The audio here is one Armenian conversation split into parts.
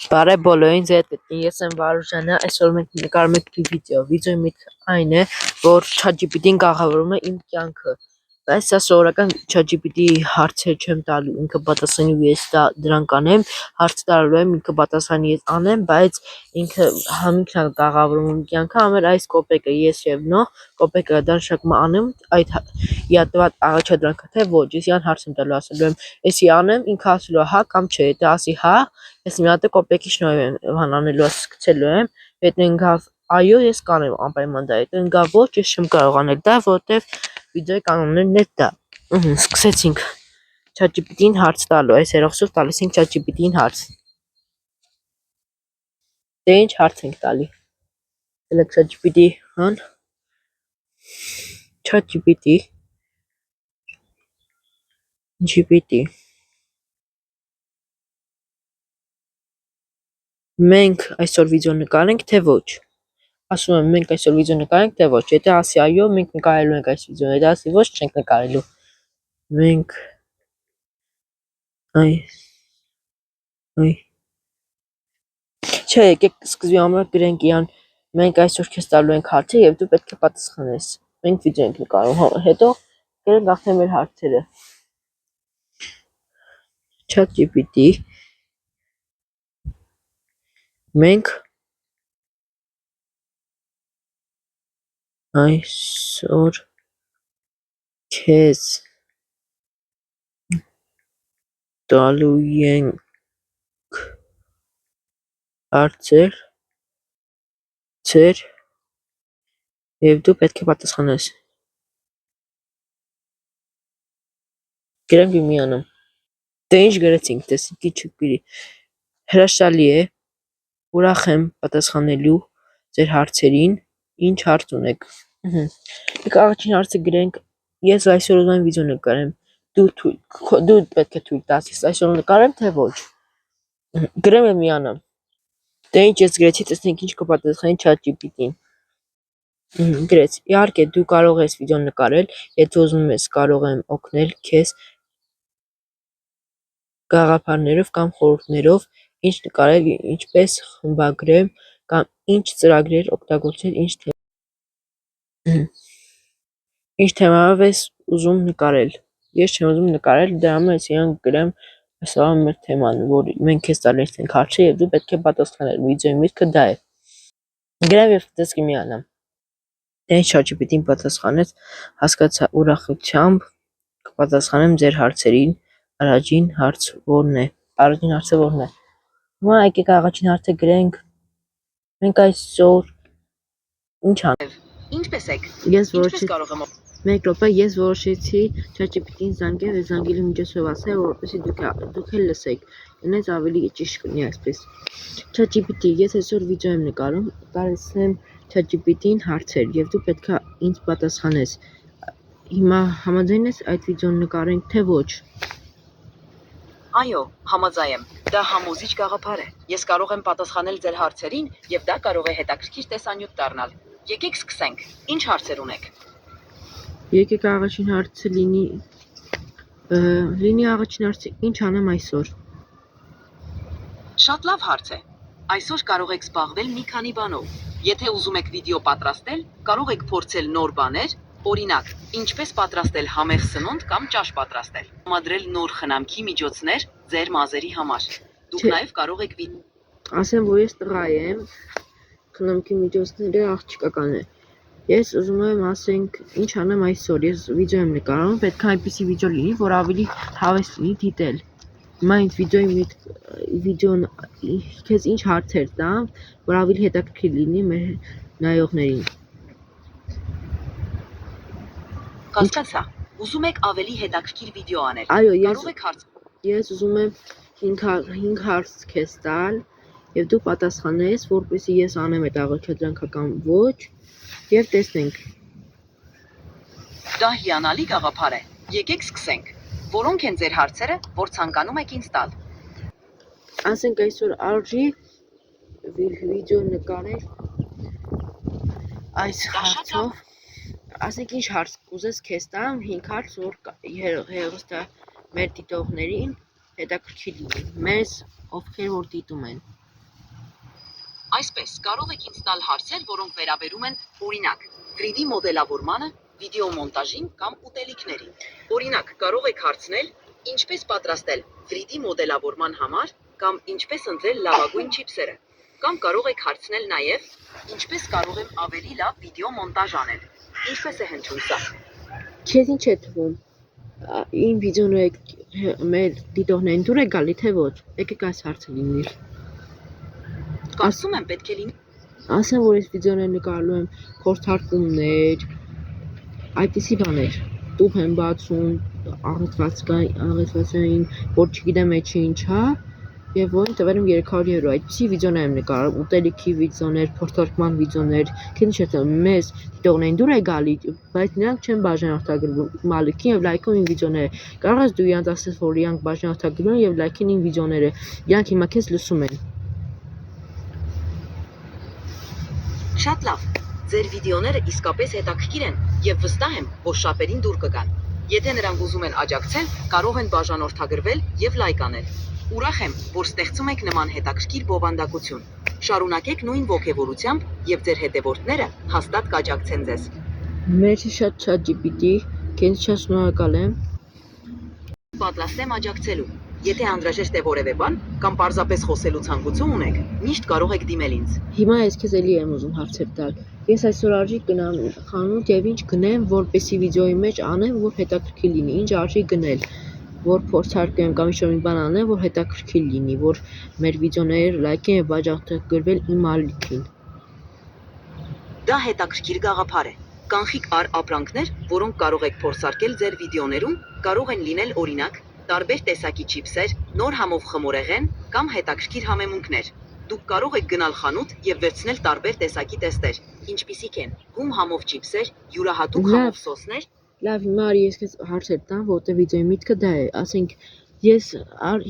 Բարև բոլորին, ձեզ գտնի, ես եմ Վարուժանը, այսօր մենք նկարում ենք մի վիդեո, վիդեոյի միտքը այն է, որ ChatGPT-ն կաղավարում է իմ կյանքը, բայց սա սովորական ChatGPT-ի հարցեր չեմ տալու, ինքը պատասխանի ու ես դրան կանեմ, հարց տալու եմ, ինքը պատասխանի ես անեմ, բայց ինքը ինքն է կաղավարում իմ կյանքը, ամեր այս կոպեկը ես եւ նո, կոպեկը դանշակում անեմ, այդ իատված առաջադրանքը թե ոչ, ես յան հարց եմ տալու, ասելու եմ, էսի անեմ, ինքը ասելու հա կամ չէ, եթե ասի հա, ես մի հատ կոպեկի շնորհիվ եմ հանանելու սկսելու եմ, եթե ընկավ այո, ես կանեմ անպայման դա, եթե ընկավ ոչ, ես չեմ կարող անել դա, որովհետև վիդեոյի կանոններն է դա։ Սկսեցինք ChatGPT-ին հարց տալու, այս հերոսով տալիս ենք ChatGPT-ին հարց։ Դե ինչ հարց ենք տալի։ Դե ChatGPT-ն GPT Մենք այսօր վիդեո նկարենք, թե ոչ։ Ասում եմ մենք այսօր վիդեո նկարենք, թե ոչ։ Եթե ասի այո, մենք նկարելու ենք այս վիդեոն, եթե ասի ոչ, չենք նկարելու։ Մենք Չէ, եկեք սկզբի համար գրենք իրան, մենք այսօր քեզ տալու ենք հարցեր եւ դու պետք է պատասխանես։ Մենք վիդեո ենք նկարում, հետո գրենք արդեն մեր հարցերը։ ChatGPT Մենք այսօր քեզ տալու ենք հարցեր եւ դու պետք է պատասխանես։ Գրենք միանամ։ Դե ինչ գրեցինք, տեսնի չգրի։ Հրաշալի է, ուրախ եմ պատասխանելու ձեր հարցերին, ինչ հարց ունեք։ Եկեք առաջին հարցը գրենք, ես այսօր ուզում եմ վիդեո նկարեմ, դու պետք է թույլ տաս, ես այսօր նկարեմ, թե ոչ։ Գրեմ եմ միանամ։ Դե ինչ ես գրեցի, տեսնենք ինչ կպատասխանի ChatGPT-ին։ Գրեց, իհարկե դու կարող ես վիդեո նկարել, եթե ուզում ես կարող եմ օգնել քեզ գաղափարներով կամ խորհուրդներով, ինչ նկարել, ինչպես խմբագրել կամ ինչ ծրագրեր օգտագործել, ինչ թեմայով ես ուզում նկարել։ Ես չեմ ուզում նկարել, դրա համար ես իրան գրեմ, սա մեր թեման, որ մենք քեզ տալիս ենք հարցեր եւ դու պետք է պատասխանել։ Վիդեոյի միտքը դա է։ Գրեմ եւ տեսքի միանամ։ Դե ChatGPT-ին պատասխանեց, հասկացա ուրախությամբ կպատասխանեմ ձեր հարցերին։ Առաջին հարցը որն է։ Հիմա եկեք առաջին հարցը գրենք։ Մենք այսօր ինչ անենք։ Ինչպես եք։ Ես որոշեցի ChatGPT-ին զանգել եւ զանգելու միջոցով ասել, որպեսզի դուք էլ լսեք։ Ինձ ավելի ճիշտ կլինի այսպես։ ChatGPT, ես այսօր վիդեո եմ նկարում, տալիս եմ ChatGPT-ին հարցեր եւ դու պետքա ինձ պատասխանես։ Հիմա համաձայն ես այդ վիդեոն նկարենք, թե ոչ։ Այո, համաձայն եմ։ Դա համոզիչ գաղափար է։ Ես կարող եմ պատասխանել ձեր հարցերին եւ դա կարող է հետաքրքիր տեսանյութ դառնալ։ Եկեք սկսենք։ Ինչ հարցեր ունեք։ Եկեք առաջին հարցը լինի առաջին հարցը ինչ անեմ այսօր։ Շատ լավ հարց է։ Այսօր կարող եք զբաղվել մի քանի բանով։ Եթե ուզում եք վիդեո պատրաստել, կարող եք փորձել նոր բաներ, օրինակ, ինչպես պատրաստել համեղ սնունդ կամ ճաշ պատրաստել։ Համադրել նոր խնամքի միջոցներ ձեր մազերի համար։ Դուք նաև կարող եք ասեմ, որ ես տղա եմ, խնամքի միջոցները աղջկական է։ Ես ուզում եմ ասենք ինչ անեմ այսօր, ես վիդեո եմ նկարում, պետք է այնպիսի վիդեո լինի, որ ավելի հավես լինի դիտել։ Հիմա ինձ վիդեոն քեզ ինչ հարցեր տամ, որ ավելի հետաքրքիր լինի մեր նայողներին։ Հասկացա։ Ուզում եք ավելի հետաքրքիր վիդեո անել։ Այո, կարող եք հարց։ Ես ուզում եմ 5 հարց քեզ տալ եւ դու պատասխանես, որպեսզի ես անեմ այդ առաջադրանքը կամ ոչ եւ տեսնենք։ Դա հիանալի գաղափար է։ Եկեք սկսենք։ Որոնք են ձեր հարցերը, որ ցանկանում եք ինձ տալ։ Ասենք այսօր արժի վիդեո նկարել այս հարցով։ Ասենք ինչ հարց կուզես քեզ տամ, 5 հարց, որ հերոստա մեր դիտողներին հետաքրքիր լինի, մեզ ովքեր որ դիտում են։ Այսպես կարող եք ինձ տալ հարցեր, որոնք վերաբերում են օրինակ 3D մոդելավորմանը, վիդեոմոնտաժին կամ ուտելիքներին։ Օրինակ, կարող եք հարցնել. ինչպես պատրաստել 3D մոդելավորման համար կամ ինչպես ընտրել լավագույն չիպսերը։ Կամ կարող եք հարցնել նաև. ինչպես կարող եմ ավելի լավ վիդեոմոնտաժ անել։ Ինչպես է հնչում սա։ Քեզ ինչ է թվում։ Իմ վիդեոները մեր դիտողներին դուր է գալի թե ոչ։ Եկեք այս հարցը լինի։ Կարծում եմ պետք է լինի։ Ասեմ, որ այս վիդեոները նկարելու եմ փորձարկումներ, այդպիսի բաներ։ Տուփ եմ բացում, աղետվածային, որ չգիտեմ ինչա, եւ որին տվել եմ 300 եվրո։ Այդպիսի վիդեոներ եմ նկարում, ուտելիքի վիդեոներ, փորձարկման վիդեոներ։ Քեզ ինչ է թվում, մեզ դիտողներին դուր է գալի, բայց նրանք չեն բաժանորդագրվում մալիքին եւ լայքում իմ վիդեոները։ Կարող ես դու իրանց ասես, որ իրանք բաժանորդագրվում են եւ լայքին իմ վիդեոները։ Իրանք հիմա քեզ լսում են։ Շատ լավ։ Ձեր վիդեոները իսկապես հետաքրքիր են եւ վստահ եմ, որ շատերին դուր կգան։ Եթե նրանք ուզում են աջակցել, կարող են բաժանորդագրվել եւ լայք անել։ Ուրախ եմ, որ ստեղծում եք նման հետաքրքիր բովանդակություն։ Շարունակեք նույն ոգևորությամբ եւ ձեր հետևորդները հաստատ կաջակցեն ձեզ։ Merci շատ ChatGPT, քեզ շատ շնորհակալ եմ։ Պատրաստ եմ աջակցելու։ Եթե անհրաժեշտ է որևէ բան կամ պարզապես խոսելու ցանկություն ունեք, միշտ կարող եք դիմել ինձ։ Հիմա ես քեզ էլի եմ ուզում հարցեր տալ։ Ես այսօր արժի գնամ խանութ եւ ինչ գնեմ, որպեսի վիդեոյի մեջ անեմ, որ հետաքրքիր լինի։ Ինչ արժի գնել, որ փորձարկեմ կամ ինչ-որ մի բան անեմ, որ հետաքրքիր լինի, որ մեր վիդեոները լայքեն եւ բաժանորդագրվել իմ ալիքին։ Դա հետաքրքիր գաղափար է։ Կանխիկ ապրանքներ, որոնք կարող եք փորձարկել ձեր վիդեոներում, կարող են լինել օրինակ տարբեր տեսակի չիպսեր, նոր համով խմորեղեն կամ հետաքրքիր համեմունքներ։ Դուք կարող եք գնալ խանութ եւ վերցնել տարբեր տեսակի տեստեր, ինչպիսիք են հում համով չիպսեր, յուրահատուկ համով սոսներ։ Լավ, հիմա արի ես քեզ հարցեր տամ, որտեղ վիդեոյի միտքը դա է։ Ասենք ես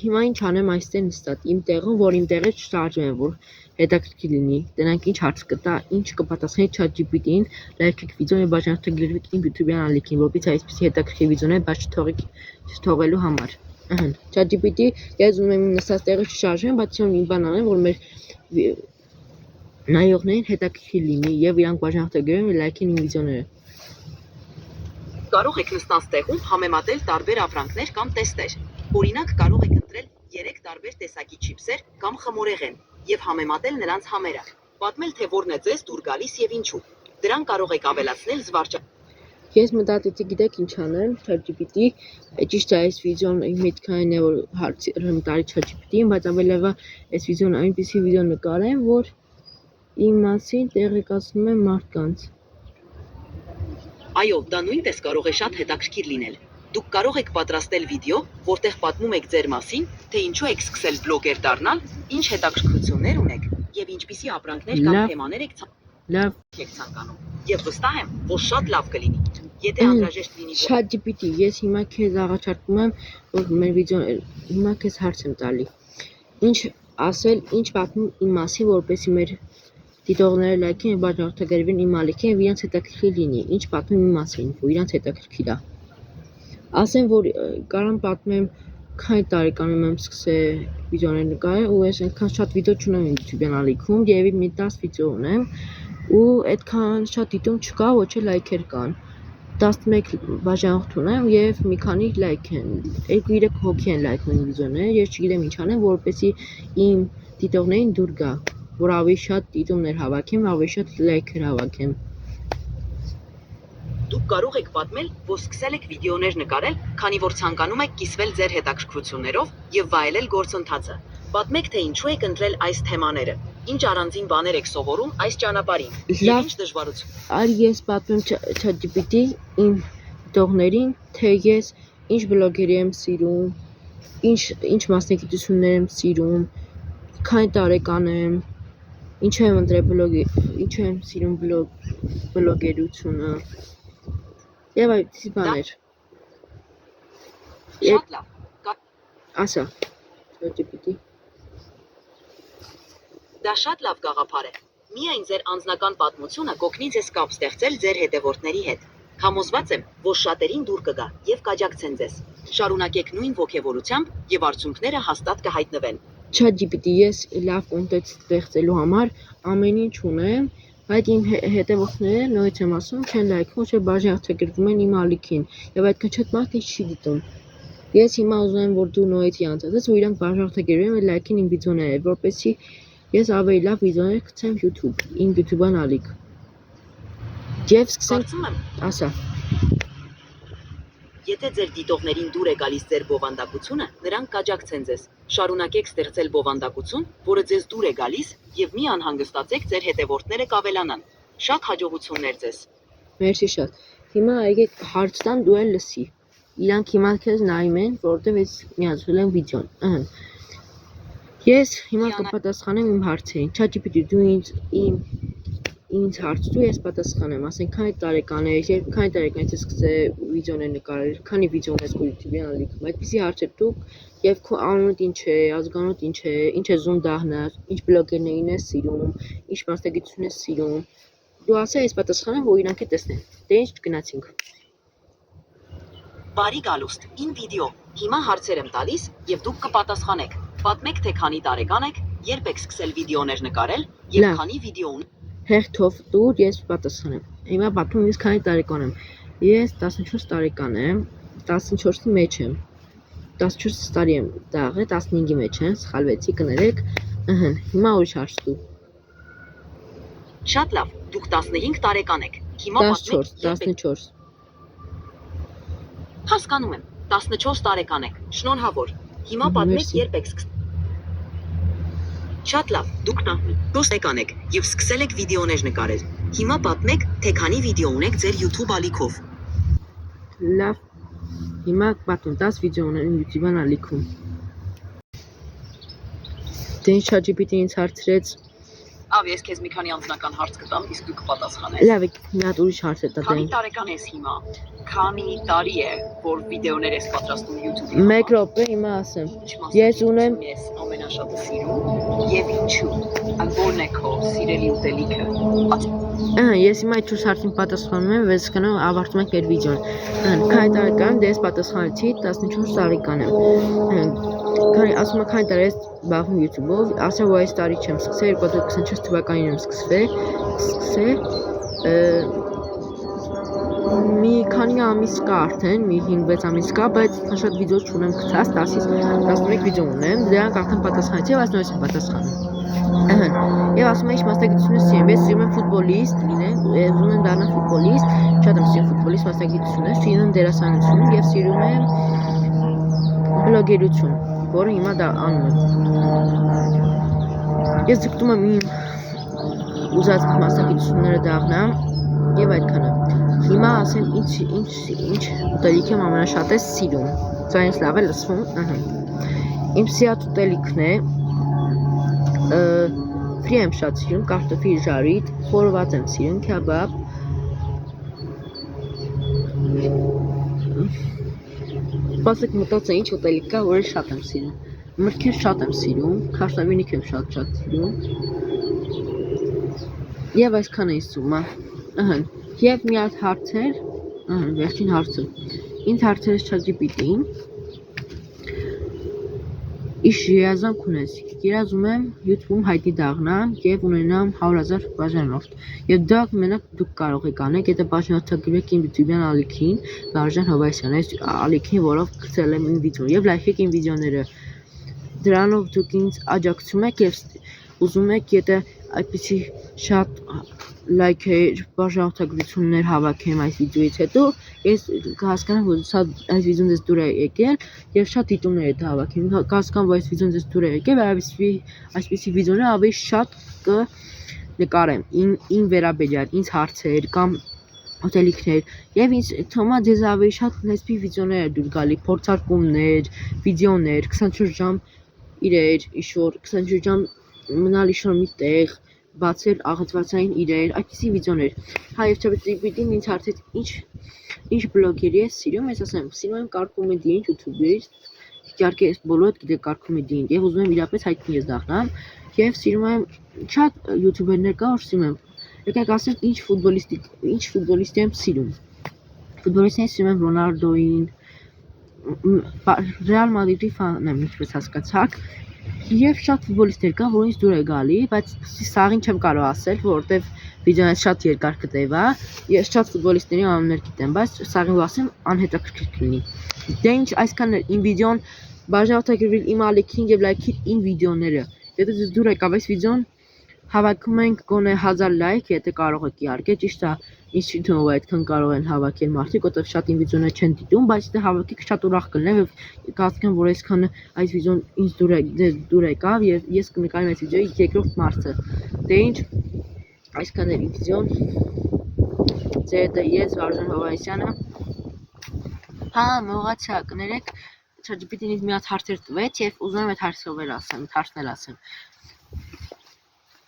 հիմա ինչ անեմ այստեղ նստած իմ տեղում, որ իմ տեղը չշարժվեմ, որ հետաքրքիր լինի։ Տնանք ինչ հարց կտա, ինչ կպատասխանի ChatGPT-ին, լայքեք վիդեոն բաժանորդագրվեք իմ YouTube-յան ալիքին, որպեսզի այսպիսի հետաքրքիր վիդեոներ բաց չթողելու համար։ Ահա, ChatGPT, ես ուզում եմ իմ նստած տեղը չշարժվեմ, բայց ես մի բան անեմ, որ մեր նայողներին հետաքրքիր լինի եւ իրանք բաժանորդագրեն ու լայքեն իմ վիդեոները։ Կարող եք նստած տեղում համեմատել տարբեր ապրանքներ կամ տեստեր։ Օրինակ կարող եք ընտրել 3 տարբեր տեսակի չիպսեր կամ խմորեղեն եւ համեմատել նրանց համերը։ Պատմել, թե որն է ձեզ դուր գալիս եւ ինչու։ Դրան կարող եք ավելացնել զվարճանք։ Ես մտածեցի, գիտեք ինչ անեմ, ChatGPT, ճիշտ է, այս վիդեոն իմ միտքային է, որ հարցերում տարի ChatGPT-ին, բայց ավելի լավ է այս վիդեոն այնպիսի վիդեո նկարեմ, որ իմ մասին տեղեկացնում եմ մարդկանց։ Այո, դա նույնպես կարող է շատ հետաքրքիր լինել։ Դուք կարող եք պատրաստել վիդեո, որտեղ պատմում եք ձեր մասին, թե ինչու եք սկսել բլոգեր դառնալ, ինչ հետաքրքրություններ ունեք եւ ինչպիսի ապրանքներ կամ թեմաներ եք ցանկանում։ Եվ վստահ եմ, որ շատ լավ կլինի։ Եթե անհրաժեշտ լինի ChatGPT, ես հիմա քեզ առաջարկում եմ, որ մեր վիդեոն հիմա քեզ հարց եմ տալի։ Ինչ ասել, ինչ պատմում իմ մասին, որպեսզի մեր դիտողները լայքեն եւ բաժանորդագրվեն իմ ալիքին եւ իրանց հետաքրքիր լինի։ Ինչ պատմում իմ մասին, որ իրանց հետաքրքիր է։ Ասեմ, որ կարամ պատմեմ, քանի տարեկանում եմ սկսել վիդեոներ նկարել ու ես այնքան շատ վիդեո չունեմ իմ YouTube-յան ալիքում, երևի մի 10 վիդեո ունեմ ու այդքան շատ դիտում չկա, ոչ էլ լայքեր կան։ 11 բաժանորդ ունեմ եւ մի քանի լայք են։ 2-3 հոգի են լայքում իմ վիդեոները, ես չգիտեմ ինչ անեմ, որպեսզի իմ դիտողներին դուր գա, որ ավելի շատ դիտումներ հավաքեմ, ավելի շատ լայքեր հավաքեմ։ Դուք կարող եք պատմել, որ սկսել եք վիդեոներ նկարել, քանի որ ցանկանում եք կիսվել ձեր հետաքրքրություններով եւ վայելել գործընթացը։ Պատմեք, թե ինչու եք ընտրել այս թեմաները, ինչ առանձին բաներ եք սովորում այս ճանապարհին, եւ ինչ դժվարություն։ Արի ես պատմեմ ChatGPT իմ դիտողներին, թե ես ինչ բլոգերի եմ սիրում, ինչ մասնագիտություններ եմ սիրում, քանի տարեկան եմ, ինչու եմ ընտրել բլոգի, ինչու եմ սիրում բլոգերությունը եւ այդպիսի բաներ։ Շատ լավ։ Ասա, ChatGPT։ Դա շատ լավ գաղափար է։ Միայն ձեր անձնական պատմությունը կօգնի ձեզ կապ ստեղծել ձեր հետևորդների հետ։ Համոզված եմ, որ շատերին դուր կգա եւ կաջակցեն ձեզ։ Շարունակեք նույն ոգևորությամբ եւ արդյունքները հաստատ կհայտնվեն։ ChatGPT ես լավ կոնտենտ ստեղծելու համար ամեն ինչ ունեմ, բայց իմ հետևորդները նորից եմ ասում, չեն լայքում, չէ բաժանորդագրվում են իմ ալիքին, եւ այդքան շատ մարդ ինչ չի դիտում։ Ես հիմա ուզում եմ, որ դու նորից անցած, ու իրանք բաժանորդագրվեն եւ լայքին իմ վիդեոները, որպեսզի ես ավելի լավ վիդեոներ գցեմ YouTube, իմ YouTube-ան ալիք։ Եվ սկսենք, Կարծում եմ, ասա։ եթե ձեր դիտողներին դուր է գալիս ձեր բովանդակությունը, նրանք կաջակցեն ձեզ։ Շարունակեք ստեղծել բովանդակություն, որը ձեզ դուր է գալիս, եւ մի անհանգստացեք, ձեր հետևորդները կավելանան։ Շատ հաջողություններ ձեզ։ Մերսի շատ։ Հիմա եկեք հարց տան, դու էլ լսի։ Իրանք հիմա քեզ նայում են, որովհետև ես միացրել եմ վիդեոն։ Ես հիմա կպատասխանեմ իմ հարցերին։ ChatGPT դու ինձ հարց տու, ես պատասխանեմ, ասենք քանի տարեկան ես, քանի տարեկանից ես սկսել վիդեոներ նկարել, քանի վիդեոներ ես YouTube-ի ալիքում, այդպիսի հարցեր տու, եւ քո անունդ ինչ է, ազգանունդ ինչ է, ինչ է զուն դահնած, ինչ բլոգերներին ես սիրում, ինչ մասնագիտություն ես սիրում։ Դու ասա, ես պատասխանեմ, որ իրանք տեսնեն։ Դե ինչ գնացինք։ Բարի գալուստ, իմ վիդեո։ Հիմա հարցեր եմ տալիս եւ դուք կպատասխանեք։ Պատմեք, թե քանի տարեկան եք, երբ եք սկսել վիդեոներ նկարել եւ Լավ։ քանի վիդեո Հերթով տուր, ես պատասխանեմ։ Հիմա պատմում ես քանի տարեկան եմ։ Ես 14 տարեկան եմ, 14-ի մեջ եմ։ 14 տարի եմ դաղը, 15-ի մեջ եմ, սխալվեցի, կներեք։ Հիմա ուրիշ հարց տու։ Շատ լավ, դուք 15 տարեկան եք։ Հիմա 14։ Հասկանում եմ, 14 տարեկան եք։ Շնորհավոր։ Հիմա պատմեք, երբ եք սկսել։ Շատ լավ, դուք 14 տարեկան եք եւ սկսել եք վիդեոներ նկարել։ Հիմա պատմեք, թե քանի վիդեո ունեք ձեր YouTube ալիքով։ Լավ։ Հիմա պատմում 10 վիդեոներ իմ YouTube-ան ալիքում։ Դե ChatGPT-ն ինձ հարցրեց, Ավ, ես քեզ մի քանի անձնական հարց կտամ, իսկ դու կպատասխանես։ լավ, մի հատ ուրիշ հարց է տա։ Քանի տարեկան ես հիմա։ Քանի տարի է, որ վիդեոներ ես պատրաստում YouTube-ի։ 1 րոպե հիմա ասեմ։ Ես ունեմ ես ամենաշատը սիրում եւ ինչու։ Որն է քո սիրելի ուտելիքը։ Ես հիմա այդ 4 հարցին պատասխանում եմ, բայց կնա ավարտում ենք մեր վիդեոն։ Քանի տարեկան դες պատասխանեցի 14 տարեկան եմ։ Ասում եմ քանի տարի ես զբաղվում YouTube-ով, ասեմ որ այս տարի չեմ սկսել, 2024 թվականին եմ սկսել։ Մի քանի ամիս կա արդեն, մի 5-6 ամիս կա, բայց շատ վիդեո չունեմ գցած, 10-ից 11 վիդեո ունեմ, դրանք արդեն պատասխանեցի, բայց նույնիսկ եմ պատասխանում։ Եվ ասում եմ, ինչ մասնագիտություն սիրում, ես սիրում եմ ֆուտբոլիստ լինել, ուզում եմ դառնալ ֆուտբոլիստ, շատ եմ սիրում ֆուտբոլիստ մասնագիտությունը, սիրում եմ դերասանություն եւ սիրում եմ բլոգերություն, որը հիմա դա անում եմ։ Ես ձգտում եմ իմ ուզած մասնագիտությունները դառնամ եւ այդքանը։ Հիմա ասեմ ինչ ուտելիք եմ ամենաշատը սիրում։ Դա ինձ լավ է լսվում, Իմ սիրած ուտելիքն է ֆրի եմ շատ սիրում, կարտոֆիլ ժարիտ, խորոված եմ սիրում, քեբաբ։ Բացեք մտածա ինչ ուտելիք կա, որը շատ եմ սիրում։ Մրգեր շատ եմ սիրում, քաշտավենիք եմ շատ սիրում։ Եվ այսքան է իսում, Եվ մի հատ հարցեր, վերջին հարցը։ Ինձ հարցրեց ChatGPT-ին։ Ինչ երազանք ունես։ Երազում եմ YouTube-ում հայտնի դառնամ եւ ունենամ 100,000 բաժանորդ։ Եվ դա մենակ դուք կարող եք անել, եթե բաժանորդագրվեք իմ YouTube-յան ալիքին, Վարժան Հովհաննիսյան, այս ալիքին, որով գցել եմ իմ վիդեոն եւ լայքեք իմ վիդեոները։ Դրանով դուք ինձ աջակցում եք եւ ուզում եք, եթե այդպիսի շատ լայքեր, բաժանորդագրություններ հավաքեմ այս վիդեոից հետո, ես կհասկանամ, որ այս վիդեոն դες դուր է եկել եւ շատ դիտումներ է հավաքեմ։ Կհասկանամ, որ այս վիդեոն դες դուր է եկել եւ այսպիսի վիդեոներ ավելի շատ կնկարեմ ին վերաբերյալ, ինձ հարցեր կամ ուտելիքներ եւ ինձ թվում է դες ավելի շատ լեսբի վիդեոներ է դուր գալի, փորձարկումներ, վիդեոներ, 24 ժամ իրեր, իշոր 24 ժամ մնալ իշոր մի տեղ, բացել աղացվածային իրեր, այդպիսի վիդեոներ։ Հա եւ ChatGPT-ն ինձ հարցրեց ինչ բլոգերի ես սիրում, ես ասեմ, սիրում եմ կարկոմեդիին YouTube-ից, իհարկե բոլորդ գիտեք կարկոմեդիին, եւ ուզում եմ իրապես հայտնի ես դառնամ, եւ սիրում եմ շատ յութուբերներ կա, որ սիրում եմ։ Եկեք ասենք ինչ ֆուտբոլիստ եմ սիրում։ Ֆուտբոլիստներին սիրում եմ Ռոնալդոին, Ռեալ Մադրիդի ֆան եմ, ինչպես հասկացաք, Եվ շատ ֆուտբոլիստներ կան, որ ինձ դուր է գալի, բայց սաղին չեմ կարող ասել, որովհետև վիդեոն շատ երկար կտևա։ Ես շատ ֆուտբոլիստների անուններ գիտեմ, բայց սաղին ասեմ անհետաքրքիր կլինի։ Դե ինչ, այսքանն էր իմ վիդեոն, բաժանորդագրվիր իմ ալիքին եւ լայքիր իմ վիդեոները։ Եթե դուք դուր եկավ այս վիդեոն, հավաքում ենք գոնե 1000 լայք, եթե կարող եք իհարկե, ճիշտ է, ինձ չի թվում, որ այդքան կարող են հավաքել մարդիկ, որտեղ շատ իմ վիդեոներ չեն դիտում, բայց եթե հավաքեք շատ ուրախ կլինեմ եւ կհասկանամ, որ այսքանը այս վիդեոն ինձ դուր եկավ եւ ես կնկարեմ այս վիդեոյի երկրորդ մասը։ Դե ինչ, այսքան էր իմ վիդեոն։ Ձեր ես Վարուժան Հովհաննիսյանը։ Հա, մոռացա, կներեք, ChatGPT-ին ինձ մի հատ հարցեր տվեց եւ ուզում եմ այդ հարցնել ասեմ։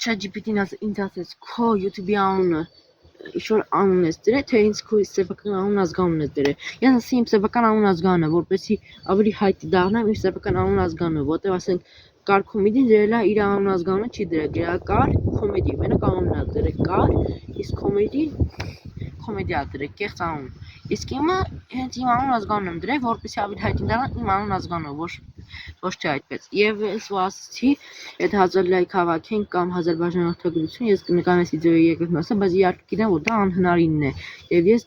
ChatGPT-ին ինձ ասեց քո YouTube-ի անունը ինչ-որ անուն ես դրել, թե ինձ քո սեփական անուն ազգանունն ես դրել։ Ես ասի իմ սեփական անուն ազգանունը, որպեսզի ավելի հայտնի դառնամ իմ սեփական անուն ազգանունը, որտեղ ասենք Կար Կոմեդին դրել է իր անուն ազգանունը չի դրել, դրել Կար Կոմեդի, մենակ անունն է դրել Կար, իսկ Կոմեդիա դրել, կեղծ անուն։ Իսկ իմը հենց իմ անուն ազգանունն եմ դրել, որպեսզի ավելի հայտնի դառնամ իմ անուն ազգանունով, ոչ թե այդպես։ Եվ ես ասացի, եթե 1000 լայք հավաքենք կամ 1000 բաժանորդագրություն, ես կնկարեմ այս վիդեոյի երկրորդ մասը, բայց իհարկե գիտեմ, որ դա անհնարինն է։ Եվ ես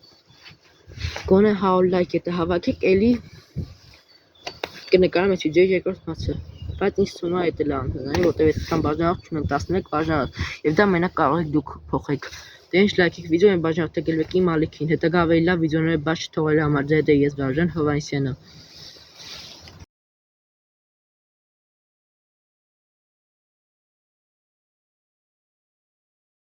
գոնե 100 լայք եթե հավաքեք, էլի կնկարեմ այս վիդեոյի երկրորդ մասը։ Բայց ինձ թվում է դա անհնարին, որտեղ այդքան բաժանորդ չունեմ 13 բաժանորդ, եւ դա մենակ կարող եք դուք փոխեք։ Դե ինչ լայքեք վիդեոին, բաժանորդագրվեք իմ ալիքին, հետագա ավելի լավ վիդեոներ բաց չթողելու համար։ Ձեր ես Վարուժան Հովհաննիսյանը։